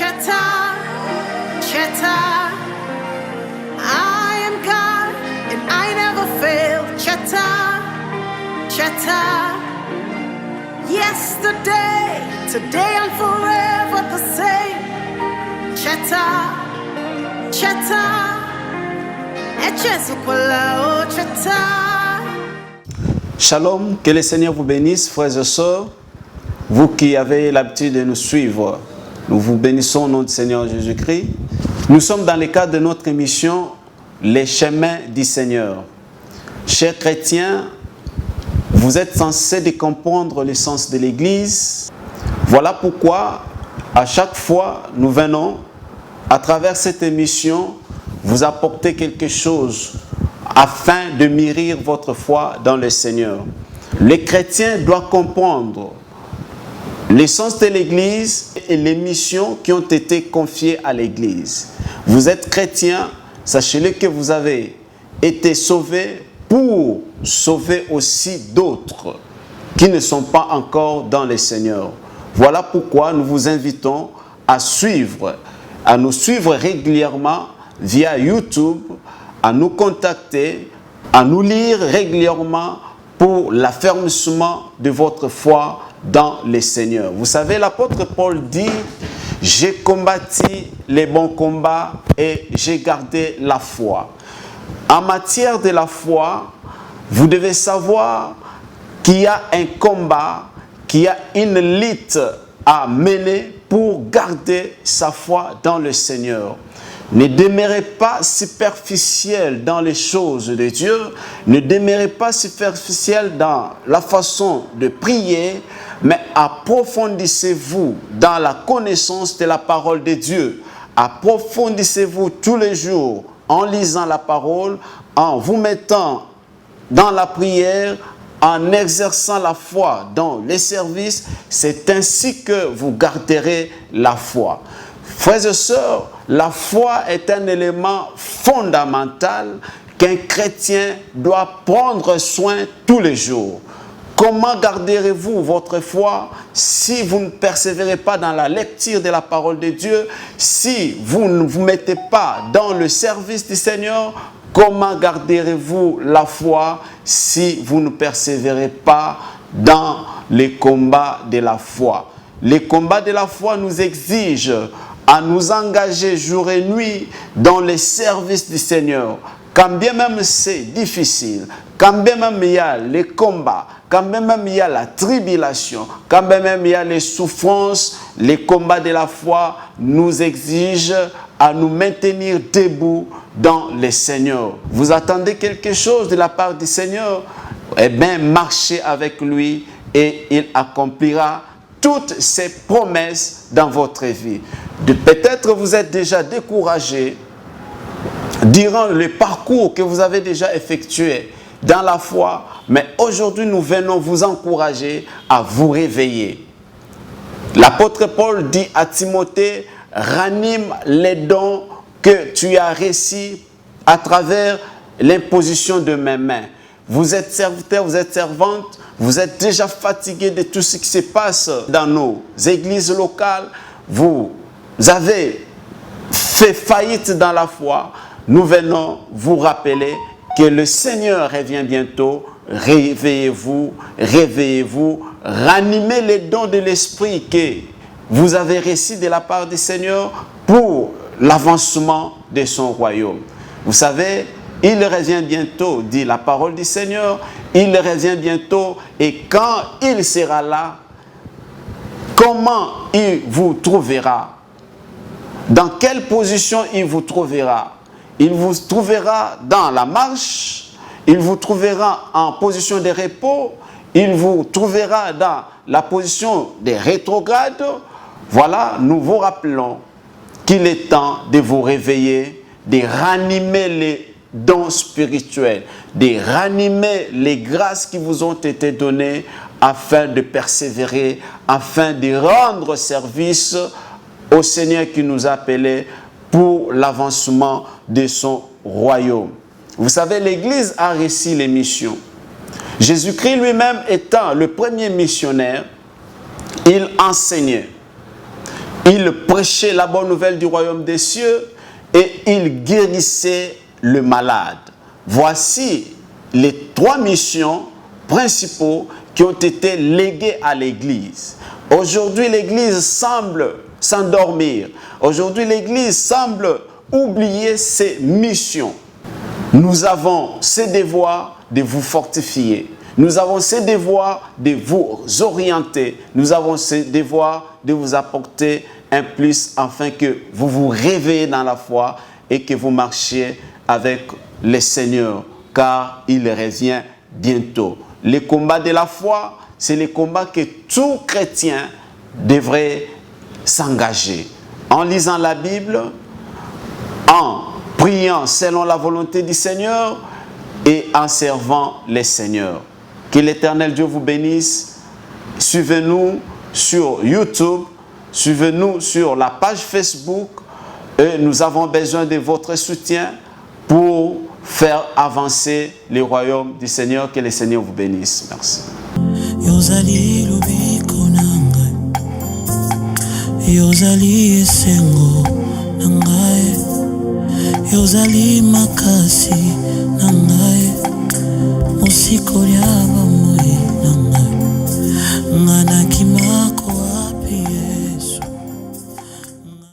Cheta, Cheta. I am God and I never fail. Cheta, Cheta. Yesterday, today and forever the same. Cheta, Cheta. Echezukola, oh Cheta. Shalom, que le Seigneur vous bénisse, frères et sœurs. Vous qui avez l'habitude de nous suivre, nous vous bénissons au nom du Seigneur Jésus-Christ. Nous sommes dans le cadre de notre émission Les chemins du Seigneur. Chers chrétiens, vous êtes censés de comprendre le sens de l'Église. Voilà pourquoi, à chaque fois, nous venons, à travers cette émission, vous apporter quelque chose afin de mûrir votre foi dans le Seigneur. Les chrétiens doivent comprendre l'essence de l'Église et les missions qui ont été confiées à l'Église. Vous êtes chrétien, sachez-le que vous avez été sauvés pour sauver aussi d'autres qui ne sont pas encore dans le Seigneur. Voilà pourquoi nous vous invitons à nous suivre régulièrement via YouTube, à nous contacter, à nous lire régulièrement pour l'affermissement de votre foi dans le Seigneur. Vous savez, l'apôtre Paul dit « J'ai combattu les bons combats et j'ai gardé la foi ». En matière de la foi, vous devez savoir qu'il y a un combat, qu'il y a une lutte à mener pour garder sa foi dans le Seigneur. Ne demeurez pas superficiel dans les choses de Dieu. Ne demeurez pas superficiel dans la façon de prier, mais approfondissez-vous dans la connaissance de la parole de Dieu. Approfondissez-vous tous les jours en lisant la parole, en vous mettant dans la prière, en exerçant la foi dans les services. C'est ainsi que vous garderez la foi. Frères et sœurs, la foi est un élément fondamental qu'un chrétien doit prendre soin tous les jours. Comment garderez-vous votre foi si vous ne persévérez pas dans la lecture de la parole de Dieu, si vous ne vous mettez pas dans le service du Seigneur? Comment garderez-vous la foi si vous ne persévérez pas dans les combats de la foi? Les combats de la foi nous exigent à nous engager jour et nuit dans les services du Seigneur. Quand bien même c'est difficile, quand bien même il y a les combats, quand bien même il y a la tribulation, quand bien même il y a les souffrances, les combats de la foi nous exigent à nous maintenir debout dans le Seigneur. Vous attendez quelque chose de la part du Seigneur? Eh bien, marchez avec lui et il accomplira toutes ses promesses dans votre vie. Peut-être vous êtes déjà découragé durant le parcours que vous avez déjà effectué dans la foi, mais aujourd'hui nous venons vous encourager à vous réveiller. L'apôtre Paul dit à Timothée, ranime les dons que tu as reçus à travers l'imposition de mes mains. Vous êtes serviteur, vous êtes servante, vous êtes déjà fatigué de tout ce qui se passe dans nos églises locales. Vous avez fait faillite dans la foi. Nous venons vous rappeler que le Seigneur revient bientôt. Réveillez-vous, réveillez-vous, ranimez les dons de l'Esprit que vous avez reçus de la part du Seigneur pour l'avancement de son royaume. Vous savez, il revient bientôt, dit la parole du Seigneur. Il revient bientôt et quand il sera là, comment il vous trouvera? Dans quelle position il vous trouvera? Il vous trouvera dans la marche, il vous trouvera en position de repos, il vous trouvera dans la position des rétrogrades. Voilà, nous vous rappelons qu'il est temps de vous réveiller, de ranimer les dons spirituels, de ranimer les grâces qui vous ont été données afin de persévérer, afin de rendre service au Seigneur qui nous a appelés pour l'avancement de son royaume. Vous savez, l'Église a réussi les missions. Jésus-Christ lui-même étant le premier missionnaire, il enseignait. il prêchait la bonne nouvelle du royaume des cieux et il guérissait le malade. Voici les 3 missions principaux qui ont été léguées à l'Église. Aujourd'hui, l'Église semble s'endormir. Aujourd'hui, l'Église semble oublier ses missions. Nous avons ce devoir de vous fortifier. Nous avons ce devoir de vous orienter. Nous avons ce devoir de vous apporter un plus afin que vous vous réveillez dans la foi et que vous marchiez avec le Seigneur, car il revient bientôt. Le combat de la foi, c'est le combat que tout chrétien devrait s'engager. En lisant la Bible, en priant selon la volonté du Seigneur et en servant le Seigneur. Que l'Éternel Dieu vous bénisse. Suivez-nous sur YouTube, suivez-nous sur la page Facebook et nous avons besoin de votre soutien pour faire avancer le royaume du Seigneur. Que le Seigneur vous bénisse. Merci. Yozali esengo nangae, yozali makasi nangae, musikoli abamoi nangae.